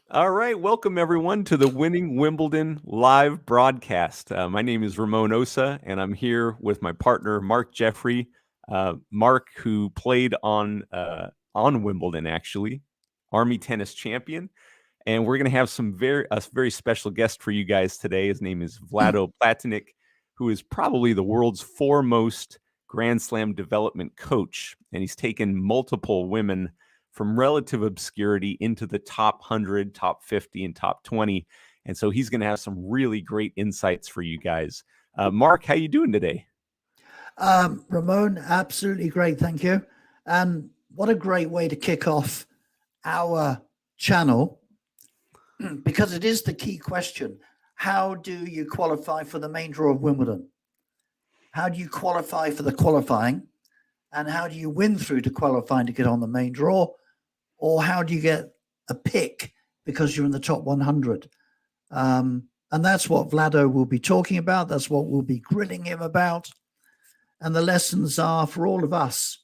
All right, welcome everyone to the Winning Wimbledon live broadcast. My name is Ramon Osa, and I'm here with my partner Mark Jeffrey. Mark, who played on Wimbledon, actually, Army tennis champion, and we're going to have a very special guest for you guys today. His name is Vlado Platinic, who is probably the world's foremost Grand Slam development coach, and he's taken multiple women from relative obscurity into the top 100, top 50, and top 20. And so he's going to have some really great insights for you guys. Mark, how you doing today? Ramon, absolutely great. Thank you. And what a great way to kick off our channel because it is the key question. How do you qualify for the main draw of Wimbledon? How do you qualify for the qualifying? And how do you win through to qualifying to get on the main draw? Or how do you get a pick because you're in the top 100? And that's what Vlado will be talking about. That's what we'll be grilling him about. And the lessons are for all of us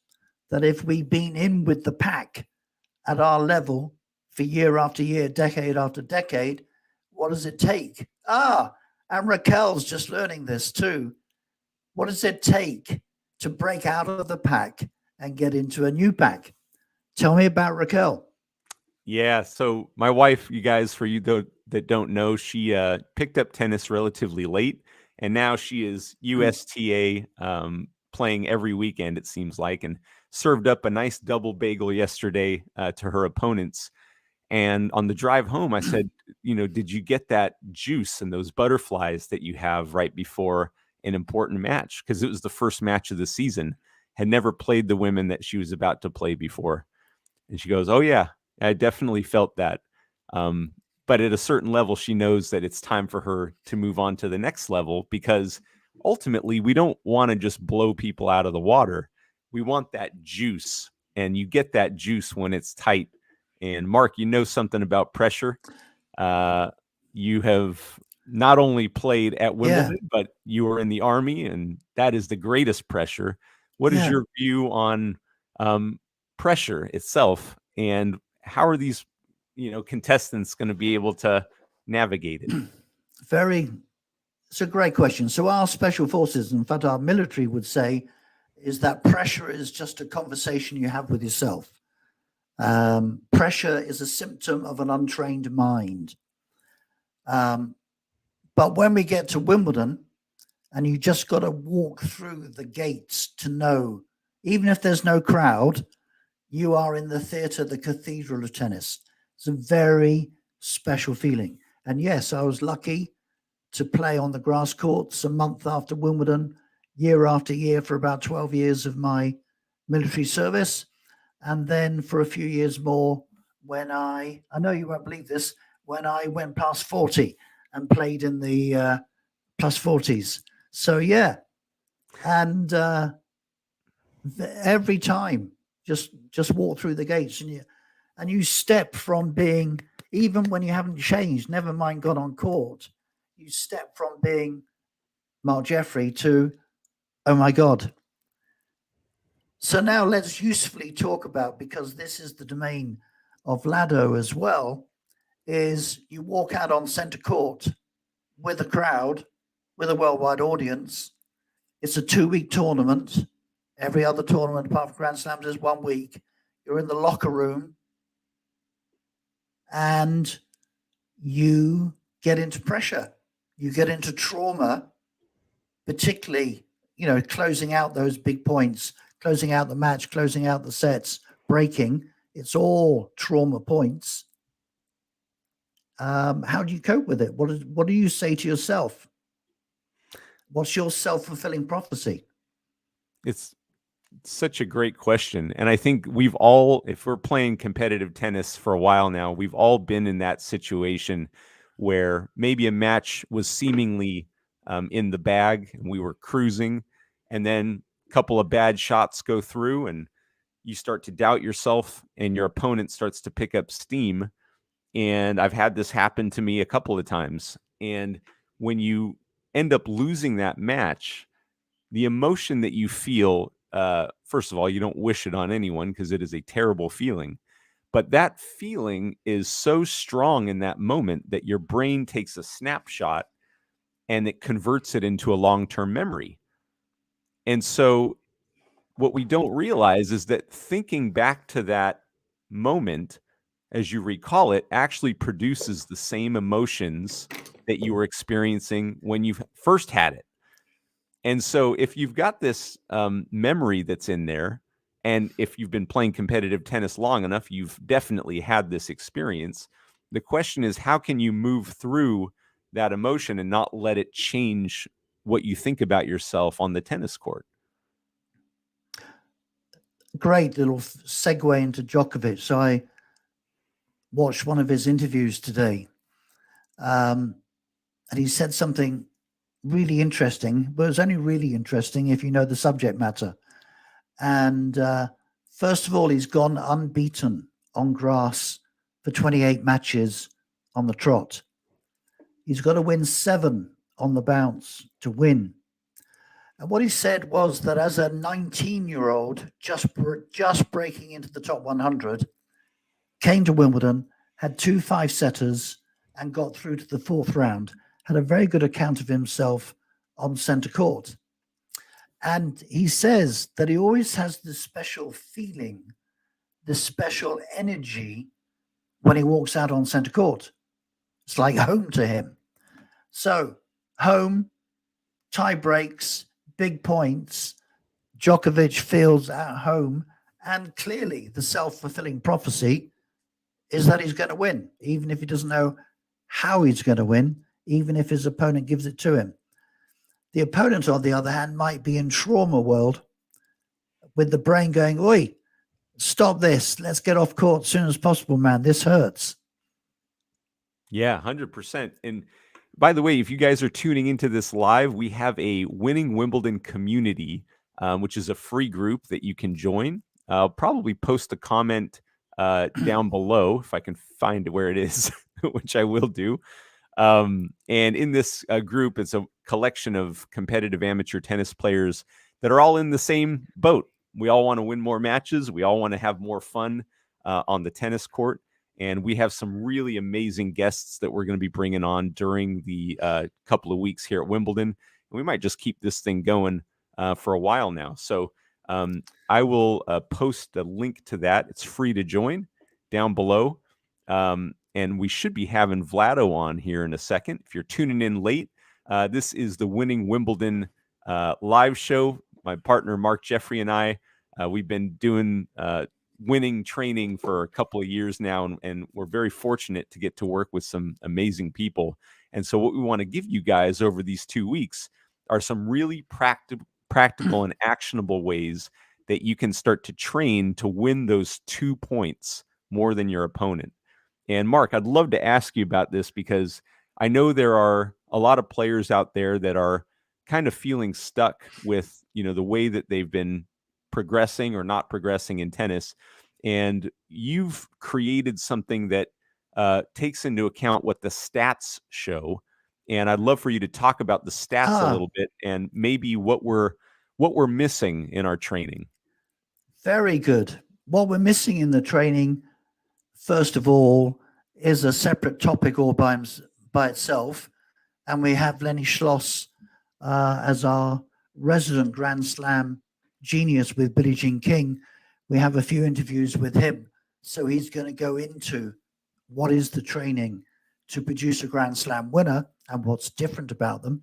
that if we've been in with the pack at our level for year after year, decade after decade, what does it take? And Raquel's just learning this too. What does it take to break out of the pack and get into a new pack? Tell me about Raquel. Yeah, so my wife, you guys, for you that don't know, she picked up tennis relatively late, and now she is USTA playing every weekend, it seems like, and served up a nice double bagel yesterday to her opponents. And on the drive home, I said, did you get that juice and those butterflies that you have right before an important match? Because it was the first match of the season, had never played the women that she was about to play before. And she goes, "Oh, yeah, I definitely felt that." But at a certain level, she knows that it's time for her to move on to the next level because ultimately we don't want to just blow people out of the water. We want that juice, and you get that juice when it's tight. And Mark, you know something about pressure. You have not only played at Wimbledon, but you were in the Army, and that is the greatest pressure. What is your view on pressure itself, and how are these contestants going to be able to navigate it? It's a great question. So our special forces, in fact our military, would say is that pressure is just a conversation you have with yourself. Pressure is a symptom of an untrained mind. But when we get to Wimbledon, and you just got to walk through the gates to know, even if there's no crowd, you are in the theatre, the cathedral of tennis. It's a very special feeling. And yes, I was lucky to play on the grass courts a month after Wimbledon, year after year for about 12 years of my military service. And then for a few years more when I know you won't believe this, when I went past 40 and played in the plus 40s. So, yeah. And every time, just walk through the gates and you step from being, even when you haven't changed, never mind gone on court, you step from being Mark Jeffrey to, oh my God. So now let's usefully talk about, because this is the domain of Vlado as well, is you walk out on centre court with a crowd, with a worldwide audience. It's a 2-week tournament. Every other tournament apart from Grand Slams is 1 week. You're in the locker room and you get into pressure. You get into trauma, particularly, closing out those big points, closing out the match, closing out the sets, breaking. It's all trauma points. How do you cope with it? What do you say to yourself? What's your self-fulfilling prophecy? It's such a great question. And I think we've all, if we're playing competitive tennis for a while now, we've all been in that situation where maybe a match was seemingly in the bag and we were cruising, and then a couple of bad shots go through and you start to doubt yourself and your opponent starts to pick up steam. And I've had this happen to me a couple of times. And when you end up losing that match, the emotion that you feel, first of all, you don't wish it on anyone because it is a terrible feeling. But that feeling is so strong in that moment that your brain takes a snapshot and it converts it into a long-term memory. And so what we don't realize is that thinking back to that moment as you recall it actually produces the same emotions that you were experiencing when you first had it. And so if you've got this memory that's in there, and if you've been playing competitive tennis long enough, you've definitely had this experience. The question is, how can you move through that emotion and not let it change what you think about yourself on the tennis court? Great little segue into Djokovic. So I watched one of his interviews today, and he said something really interesting, but it's only really interesting if you know the subject matter. And first of all, he's gone unbeaten on grass for 28 matches on the trot. He's got to win 7 on the bounce to win. And what he said was that as a 19-year-old, just breaking into the top 100, came to Wimbledon, had 2 5-setters, and got through to the 4th round. Had a very good account of himself on centre court. And he says that he always has this special feeling, this special energy when he walks out on centre court. It's like home to him. So, home, tie breaks, big points. Djokovic feels at home. And clearly, the self-fulfilling prophecy is that he's going to win, even if he doesn't know how he's going to win, even if his opponent gives it to him. The opponent, on the other hand, might be in trauma world with the brain going, oi, stop this. Let's get off court as soon as possible, man. This hurts. Yeah, 100%. And by the way, if you guys are tuning into this live, we have a Winning Wimbledon community, which is a free group that you can join. I'll probably post a comment down below if I can find where it is, which I will do. And in this group, it's a collection of competitive amateur tennis players that are all in the same boat. We all want to win more matches. We all want to have more fun on the tennis court. And we have some really amazing guests that we're going to be bringing on during the couple of weeks here at Wimbledon. And we might just keep this thing going for a while now. So I will post a link to that. It's free to join down below. And we should be having Vlado on here in a second. If you're tuning in late, this is the Winning Wimbledon live show. My partner, Mark Jeffrey, and I, we've been doing winning training for a couple of years now, and we're very fortunate to get to work with some amazing people. And so what we want to give you guys over these 2 weeks are some really practical and actionable ways that you can start to train to win those 2 points more than your opponent. And Mark, I'd love to ask you about this because I know there are a lot of players out there that are kind of feeling stuck with, the way that they've been progressing or not progressing in tennis. And you've created something that takes into account what the stats show. And I'd love for you to talk about the stats a little bit and maybe what we're missing in our training. Very good. What we're missing in the training, first of all, is a separate topic all by itself. And we have Lenny Schloss as our resident Grand Slam genius with Billie Jean King. We have a few interviews with him. So he's going to go into what is the training to produce a Grand Slam winner and what's different about them.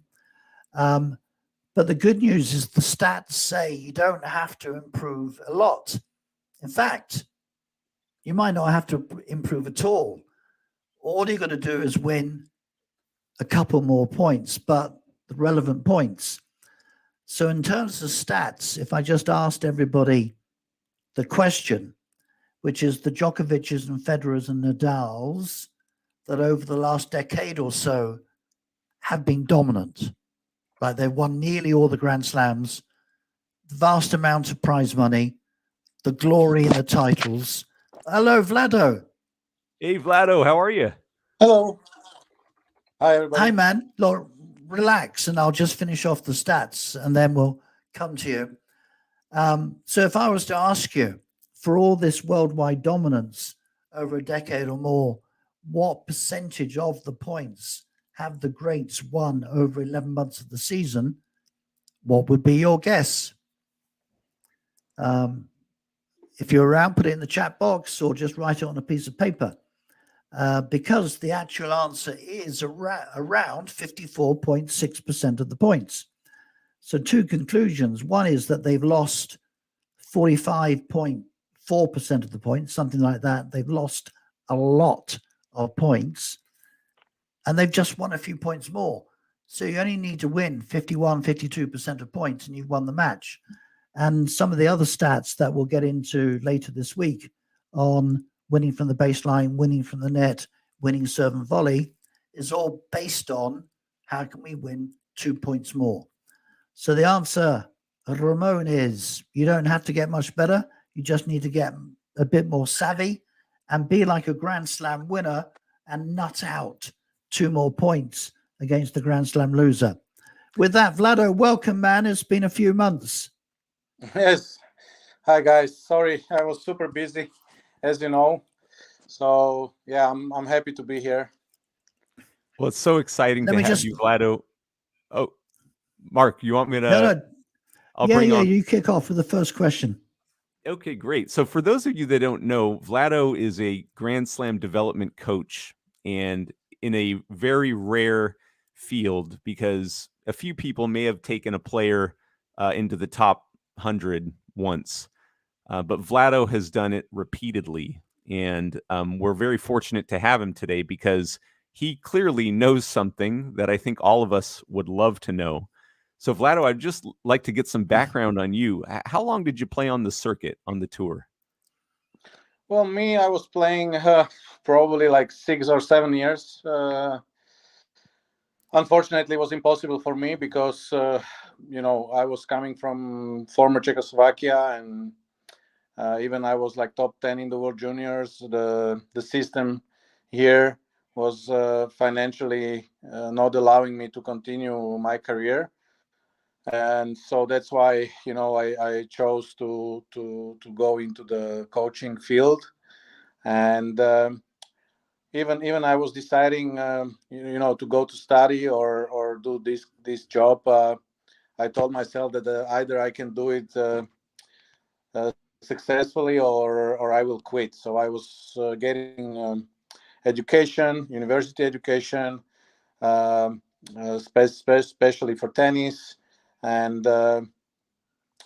But the good news is the stats say you don't have to improve a lot. In fact, you might not have to improve at all. All you're going to do is win a couple more points, but the relevant points. So in terms of stats, if I just asked everybody the question, which is the Djokovic's and Federer's and Nadal's that over the last decade or so have been dominant, like they've won nearly all the Grand Slams, vast amount of prize money, the glory in the titles. Hello, Vlado. Hey, Vlado, how are you? Hello. Hi, everybody. Hi, man. Look, relax, and I'll just finish off the stats, and then we'll come to you. So if I was to ask you, for all this worldwide dominance over a decade or more, what percentage of the points have the greats won over 11 months of the season? What would be your guess? If you're around, put it in the chat box or just write it on a piece of paper. Because the actual answer is around 54.6% of the points. So two conclusions. One is that they've lost 45.4% of the points, something like that. They've lost a lot of points and they've just won a few points more. So you only need to win 51, 52% of points and you've won the match. And some of the other stats that we'll get into later this week on winning from the baseline, winning from the net, winning serve and volley is all based on how can we win 2 points more. So the answer, Ramon, is you don't have to get much better. You just need to get a bit more savvy and be like a Grand Slam winner and nut out 2 more points against the Grand Slam loser. With that, Vlado, welcome, man. It's been a few months. Yes. Hi, guys. Sorry, I was super busy, as you know. So, yeah, I'm happy to be here. Well, it's so exciting to have you, Vlado. Oh, Mark, you want me to? No. I'll bring on. You kick off with the first question. Okay, great. So for those of you that don't know, Vlado is a Grand Slam development coach and in a very rare field because a few people may have taken a player into the top 100 once, but Vlado has done it repeatedly. And we're very fortunate to have him today because he clearly knows something that I think all of us would love to know. So, Vlado, I'd just like to get some background on you. How long did you play on the circuit, on the tour? Well, I was playing probably like 6 or 7 years. Unfortunately, it was impossible for me because, I was coming from former Czechoslovakia and even I was like top 10 in the World Juniors. The system here was financially not allowing me to continue my career. And so that's why I chose to go into the coaching field, and even I was deciding to go to study or do this job. I told myself that either I can do it successfully or I will quit. So I was getting education, university education, especially for tennis. And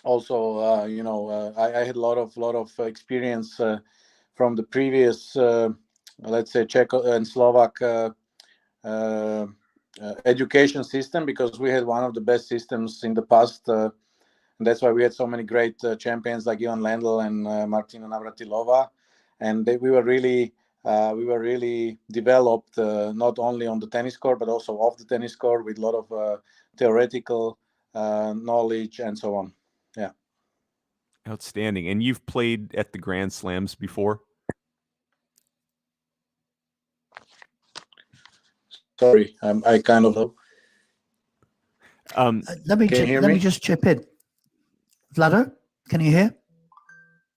also, I had a lot of experience from the previous, let's say, Czech and Slovak education system, because we had one of the best systems in the past. And that's why we had so many great champions like Ivan Lendl and Martina Navratilova. And we were really developed not only on the tennis court, but also off the tennis court with a lot of theoretical knowledge and so on. Yeah. Outstanding. And you've played at the Grand Slams before? Sorry, I kind of know. Let me just chip in. Vlado, can you hear?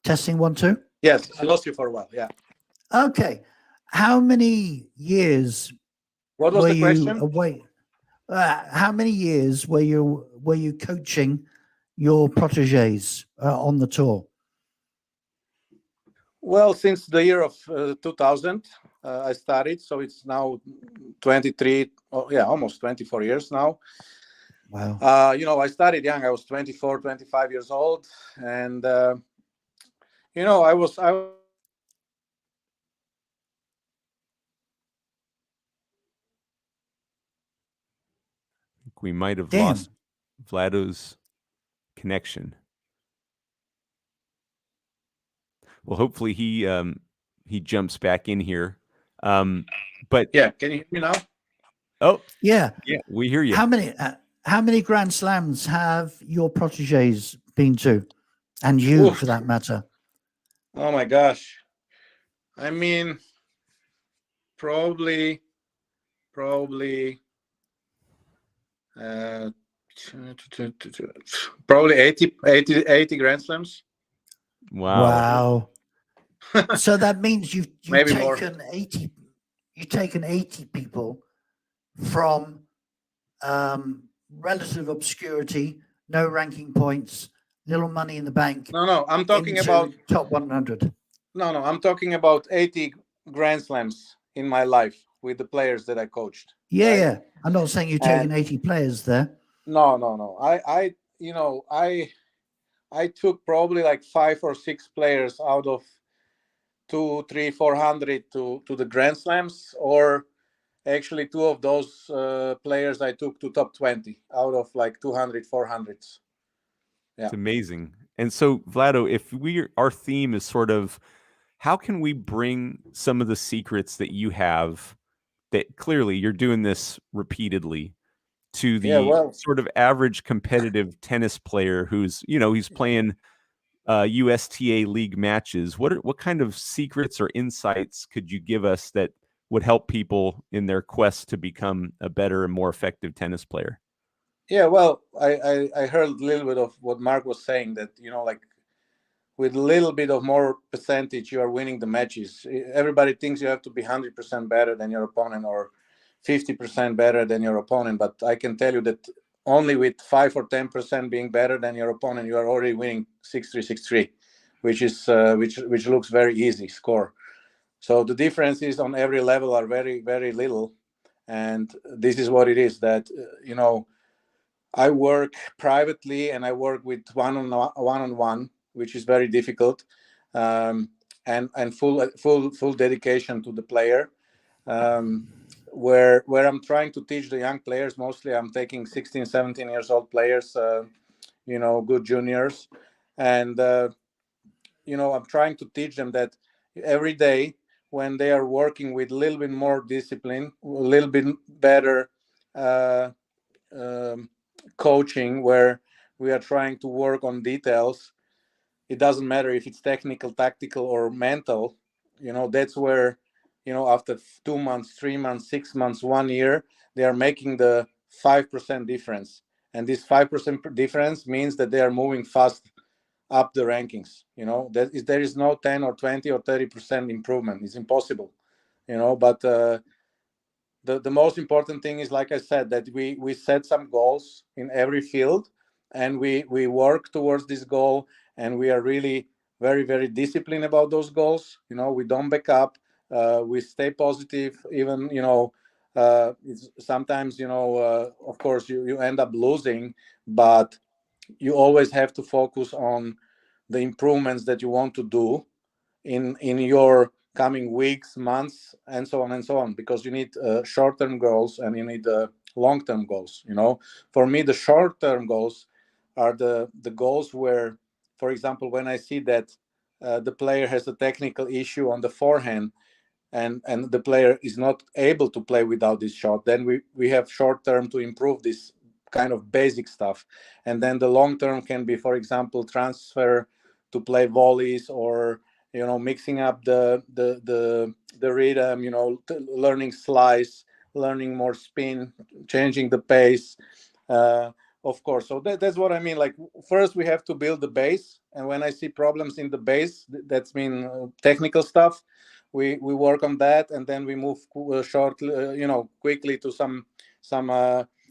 Testing 1 2. Yes, I lost you for a while. Yeah. Okay. How many years? What was the question? Away? How many years were you coaching your proteges on the tour? Well, since the year of 2000, I started, so it's now 23. Almost 24 years now. Wow. I started young. I was 24, 25 years old, and I was. We might have lost Vlado's connection. Well, hopefully he jumps back in here. But yeah, can you hear me now? Oh, yeah, we hear you. How many Grand Slams have your proteges been to, and you, for that matter? Oh my gosh, I mean, probably 80 Grand Slams. Wow. So that means you've Maybe more. taken 80 people from relative obscurity, no ranking points, little money in the bank. No, I'm talking into about top 100. No, I'm talking about 80 Grand Slams in my life with the players that I coached. Yeah, right? yeah. I'm not saying you've taken 80 players there. No. I took probably like 5 or 6 players out of 2, 3, 400 to the Grand Slams, or actually 2 of those players I took to top 20 out of like 200, 400s. Yeah. It's amazing. And so, Vlado, if our theme is sort of how can we bring some of the secrets that you have, that clearly you're doing this repeatedly, to the sort of average competitive tennis player who's, he's playing USTA league matches. What kind of secrets or insights could you give us that would help people in their quest to become a better and more effective tennis player? Yeah, well, I heard a little bit of what Mark was saying, that, like with a little bit of more percentage, you are winning the matches. Everybody thinks you have to be 100% better than your opponent or 50% better than your opponent. But I can tell you that only with 5 or 10% being better than your opponent, you are already winning 6-3, 6-3, which is which looks very easy score. So the differences on every level are very, very little. And this is what it is, that, I work privately and I work with one-on-one, which is very difficult, and full dedication to the player. Where I'm trying to teach the young players, mostly I'm taking 16, 17 years old players, good juniors, and I'm trying to teach them that every day, when they are working with a little bit more discipline, a little bit better coaching, where we are trying to work on details, it doesn't matter if it's technical, tactical, or mental. That's where, after 2 months, 3 months, 6 months, 1 year, they are making the 5% difference. And this 5% difference means that they are moving fast up the rankings. There is no 10 or 20 or 30% improvement. It's impossible. But the most important thing is, like I said, that we set some goals in every field, and we work towards this goal, and we are really very, very disciplined about those goals. We don't back up. We stay positive, even, it's sometimes, of course, you end up losing, but you always have to focus on the improvements that you want to do in your coming weeks, months, and so on, because you need short-term goals and you need long-term goals. For me, the short-term goals are the goals where, for example, when I see that the player has a technical issue on the forehand, and the player is not able to play without this shot, then we have short-term to improve this kind of basic stuff. And then the long-term can be, for example, transfer to play volleys, or mixing up the rhythm, learning slice, learning more spin, changing the pace, of course. So that's what I mean. Like, first we have to build the base, and when I see problems in the base, that's mean technical stuff, we work on that, and then we move quickly to some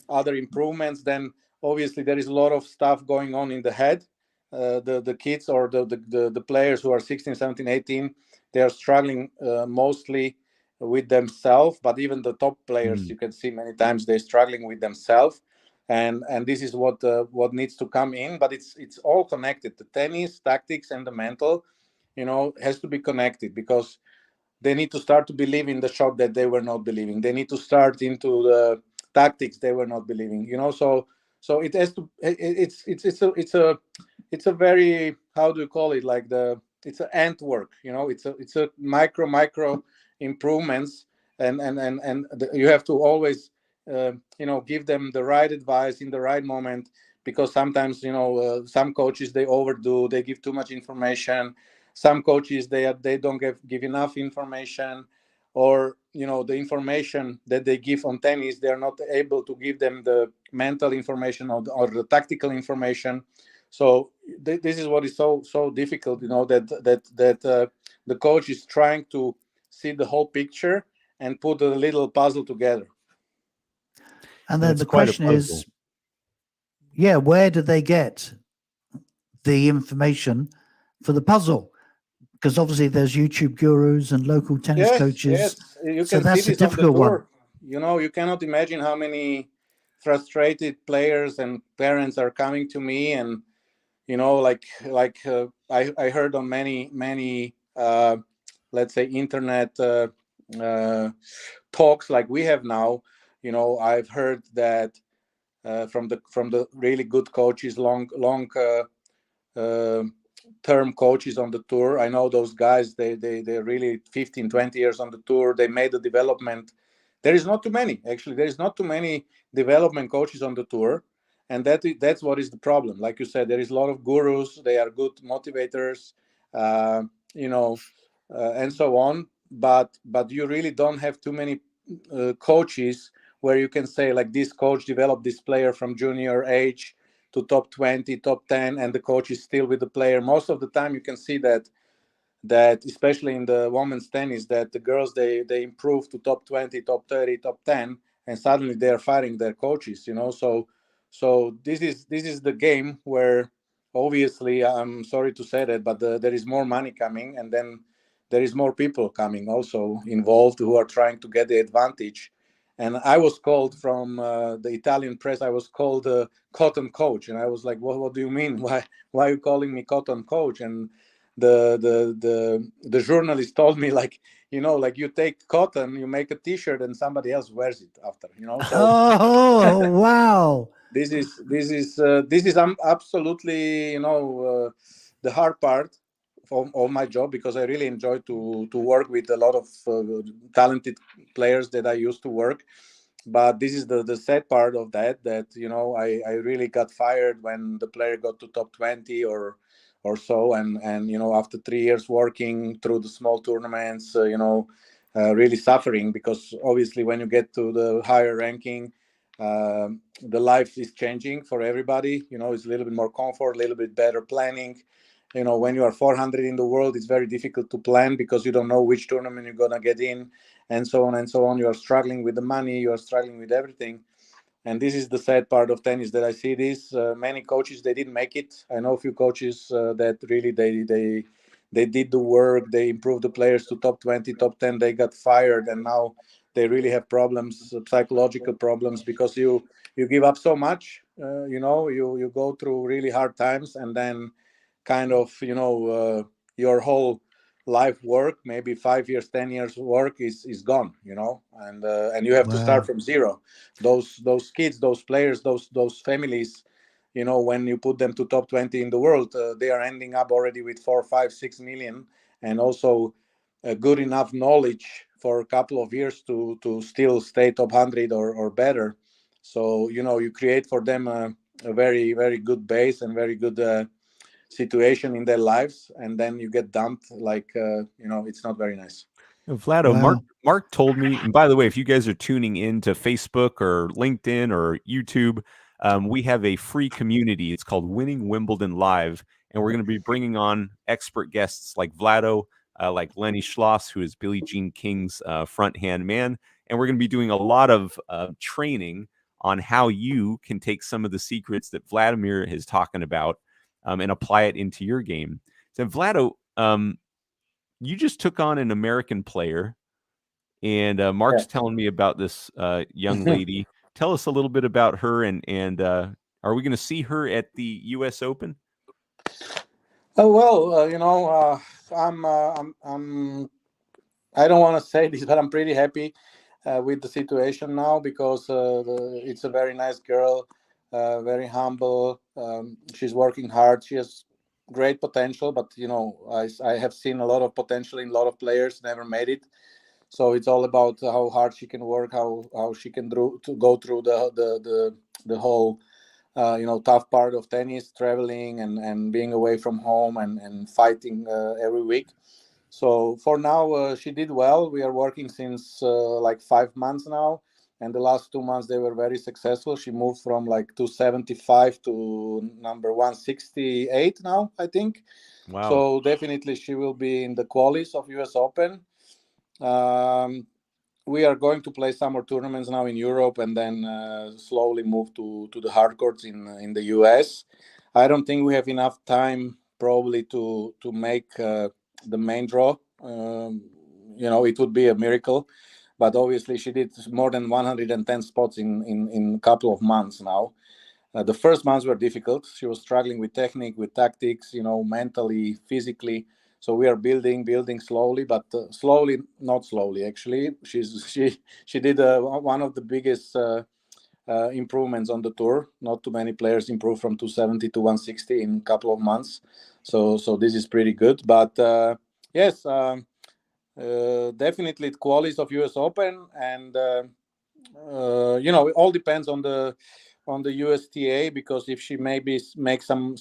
other improvements. Then obviously there is a lot of stuff going on in the head. The kids, or the players who are 16, 17, 18, they are struggling mostly with themselves. But even the top players, you can see many times they're struggling with themselves, and this is what needs to come in. But it's all connected. The tennis, tactics, and the mental, has to be connected, because they need to start to believe in the shot that they were not believing. They need to start into the tactics they were not believing. So it has to. It's a very, how do you call it? Like it's an ant work. It's a micro improvements, and you have to always give them the right advice in the right moment, because sometimes some coaches, they overdo, they give too much information. Some coaches, they don't give enough information, or the information that they give on tennis, they are not able to give them the mental information, or the tactical information. So this is what is so difficult, that the coach is trying to see the whole picture and put a little puzzle together. And then It's the quite a question puzzle. is, yeah, where do they get the information for the puzzle? Because obviously there's YouTube gurus and local tennis coaches. Yes, you So can see that's a this on the difficult one. tour. You know, you cannot imagine how many frustrated players and parents are coming to me, and you know, I heard on many let's say internet talks like we have now. You know, I've heard that from the really good coaches, long uh, term coaches on the tour. I know those guys, they're really 15, 20 years on the tour. They made the development. There is not too many, actually. There is not too many development coaches on the tour. And that's what is the problem. Like you said, there is a lot of gurus. They are good motivators, uh, you know, and so on. But you really don't have too many coaches where you can say, like, this coach developed this player from junior age to top 20, top 10, and the coach is still with the player. Most of the time you can see that especially in the women's tennis, that the girls, they improve to top 20, top 30, top 10, and suddenly they're firing their coaches, you know. So this is the game where, obviously, I'm sorry to say that, but there is more money coming, and then there is more people coming also involved who are trying to get the advantage. And I was called from the Italian press. I was called cotton coach, and I was like, "What do you mean? Why are you calling me cotton coach?" And the journalist told me, like, you know, like, you take cotton, you make a T-shirt, and somebody else wears it after, you know. So Oh, wow. this is absolutely, you know, the hard part of my job, because I really enjoy to work with a lot of talented players that I used to work. But this is the sad part of that, you know, I really got fired when the player got to top 20 or so, and you know, after 3 years working through the small tournaments, you know, really suffering, because obviously when you get to the higher ranking, the life is changing for everybody. You know, it's a little bit more comfort, a little bit better planning. You know, when you are 400 in the world, it's very difficult to plan, because you don't know which tournament you're gonna get in, and so on and so on. You are struggling with the money, you are struggling with everything. And this is the sad part of tennis, that I see this. Many coaches, they didn't make it. I know a few coaches that really they did the work, they improved the players to top 20, top 10. They got fired, and now they really have problems, psychological problems, because you give up so much. You know, you go through really hard times, and then kind of, you know, your whole life work, maybe 5 years, 10 years work is gone, you know, and you have to start Wow. from zero. Those kids, those players, those families, you know, when you put them to top 20 in the world, they are ending up already with 4, 5, 6 million, and also good enough knowledge for a couple of years to still stay top 100 or better. So, you know, you create for them a very, very good base and very good situation in their lives, and then you get dumped, like, you know, it's not very nice. Vlado, Mark Wow. Mark told me, and by the way, if you guys are tuning in to Facebook or LinkedIn or YouTube, we have a free community. It's called Winning Wimbledon Live, and we're going to be bringing on expert guests like Vlado, like Lenny Schloss, who is Billie Jean King's front hand man, and we're going to be doing a lot of training on how you can take some of the secrets that Vladimir is talking about and apply it into your game. So, Vlado, you just took on an American player, and Yeah. Mark's telling me about this young lady. Tell us a little bit about her, and are we going to see her at the U.S. Open? Oh well, you know, I'm I don't want to say this, but I'm pretty happy with the situation now, because it's a very nice girl, very humble. She's working hard. She has great potential, but you know, I have seen a lot of potential in a lot of players, never made it. So it's all about how hard she can work, how she can to go through the whole you know, tough part of tennis, traveling and being away from home and fighting every week. So for now, she did well. We are working since like 5 months now, and the last 2 months they were very successful. She moved from like 275 to number 168 now, I think. Wow. So definitely she will be in the qualis of US Open. We are going to play some more tournaments now in Europe, and then slowly move to the hard courts in the US. I don't think we have enough time probably to make the main draw. It would be a miracle, but obviously she did more than 110 spots in a couple of months now. The first months were difficult. She was struggling with technique, with tactics, mentally, physically. So we are building slowly, but slowly, not slowly. Actually, she did one of the biggest improvements on the tour. Not too many players improved from 270 to 160 in a couple of months. So this is pretty good. But yes, definitely the qualities of US Open, and it all depends on the USTA, because if she maybe makes some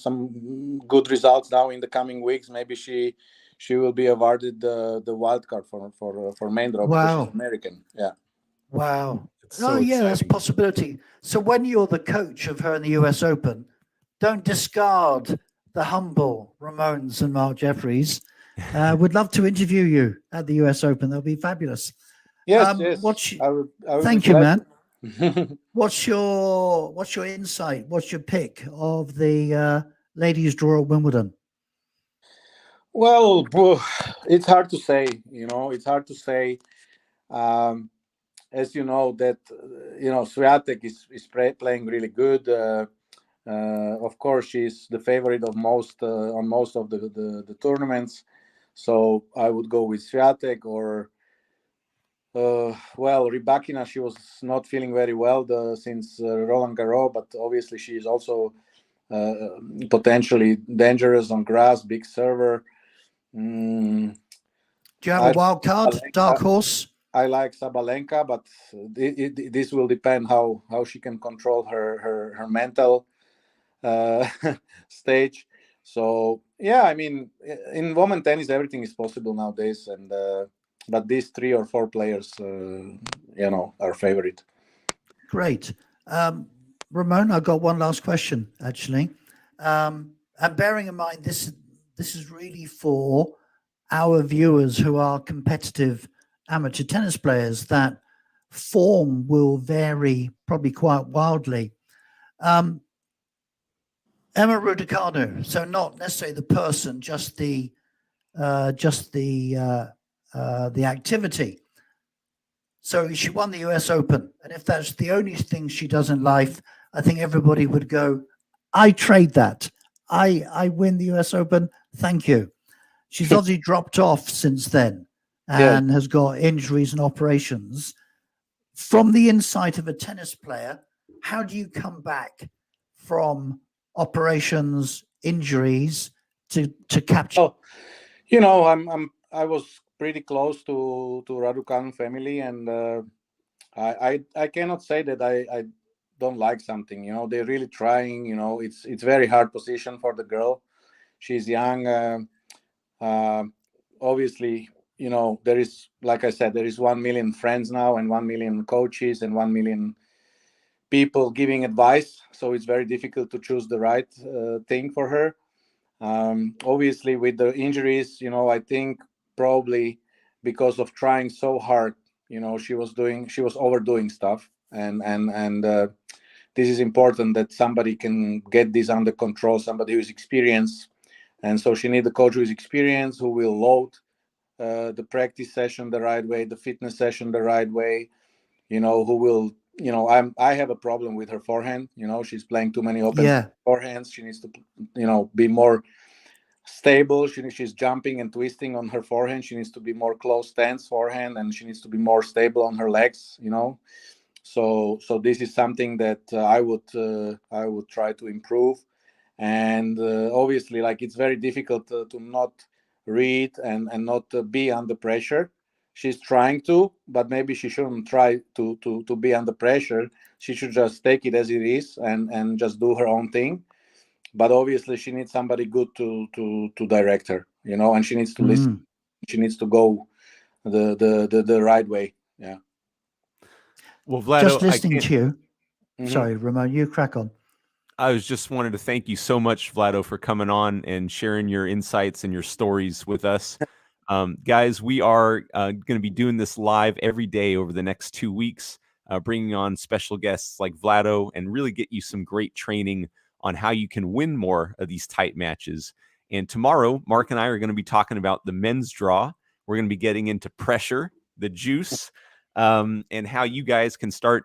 good results now in the coming weeks, maybe she will be awarded the wild card for main draw, because she's Wow. American. Yeah. Wow. It's so yeah, that's a exciting. possibility. So when you're the coach of her in the US Open, don't discard the humble Ramones and Mark Jeffries. Would love to interview you at the US Open. That'll be fabulous. Yes. I would Thank be you, glad man. What's your insight? What's your pick of the ladies' draw at Wimbledon? Well, it's hard to say. It's hard to say. As you know that Swiatek is playing really good. Of course, she's the favorite of most on most of the tournaments. So I would go with Swiatek, or Rybakina. She was not feeling very well since Roland Garros, but obviously she is also potentially dangerous on grass, big server. Do you have a wild card, dark horse? I like Sabalenka, but this will depend how she can control her mental stage. So yeah, I mean, in women tennis, everything is possible nowadays, and but these 3 or 4 players, are favorite. Great. Ramon, I've got one last question, actually. And bearing in mind, this is really for our viewers who are competitive amateur tennis players, that form will vary probably quite wildly. Emma Raducanu, so not necessarily the person, just the activity. So she won the US Open, and if that's the only thing she does in life, I think everybody would go, I trade that. I win the US Open. Thank you. She's obviously dropped off since then and has got injuries and operations. From the insight of a tennis player, how do you come back from operations, injuries to capture? Oh, I was pretty close to Raducanu family, and I cannot say that I don't like something. They're really trying. It's very hard position for the girl. She's young. Obviously, there is, like I said, there is 1 million friends now, and 1 million coaches, and 1 million people giving advice. So it's very difficult to choose the right thing for her. Obviously, with the injuries, I think probably because of trying so hard, she was overdoing stuff, and this is important that somebody can get this under control, somebody who is experienced. And so she needs a coach who is experienced, who will load the practice session the right way, the fitness session the right way, who will, I have a problem with her forehand. She's playing too many open forehands. She needs to, be more stable. She's jumping and twisting on her forehand. She needs to be more close stance forehand, and she needs to be more stable on her legs. So this is something that I would try to improve. And obviously, like, it's very difficult to not read and not be under pressure. She's trying to, but maybe she shouldn't try to be under pressure. She should just take it as it is and just do her own thing. But obviously she needs somebody good to direct her, and she needs to listen. She needs to go the right way. Yeah. Well, Vlado, just listening to you. Sorry, Ramon, you crack on. I was just wanted to thank you so much, Vlado, for coming on and sharing your insights and your stories with us. Guys, we are going to be doing this live every day over the next 2 weeks, bringing on special guests like Vlado and really get you some great training on how you can win more of these tight matches. And tomorrow, Mark and I are going to be talking about the men's draw. We're going to be getting into pressure, the juice, and how you guys can start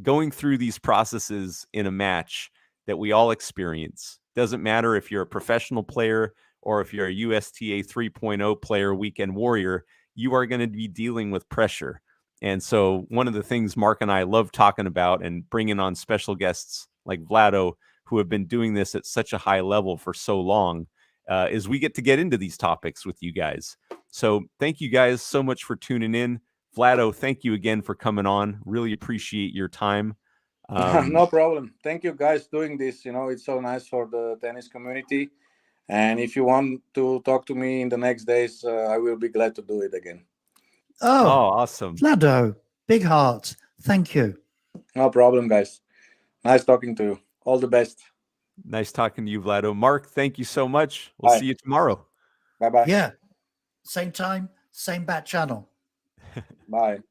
going through these processes in a match that we all experience. Doesn't matter if you're a professional player or if you're a USTA 3.0 player, weekend warrior, you are going to be dealing with pressure. And so one of the things Mark and I love talking about and bringing on special guests like Vlado, who have been doing this at such a high level for so long, is we get to get into these topics with you guys. So thank you guys so much for tuning in. Vlado, thank you again for coming on. Really appreciate your time. No problem. Thank you guys doing this. It's so nice for the tennis community. And if you want to talk to me in the next days, I will be glad to do it again. Oh, awesome. Vlado, big heart. Thank you. No problem, guys. Nice talking to you. All the best. Nice talking to you, Vlado. Mark, thank you so much. We'll see you tomorrow. Bye-bye. Yeah. Same time, same bat channel. Bye.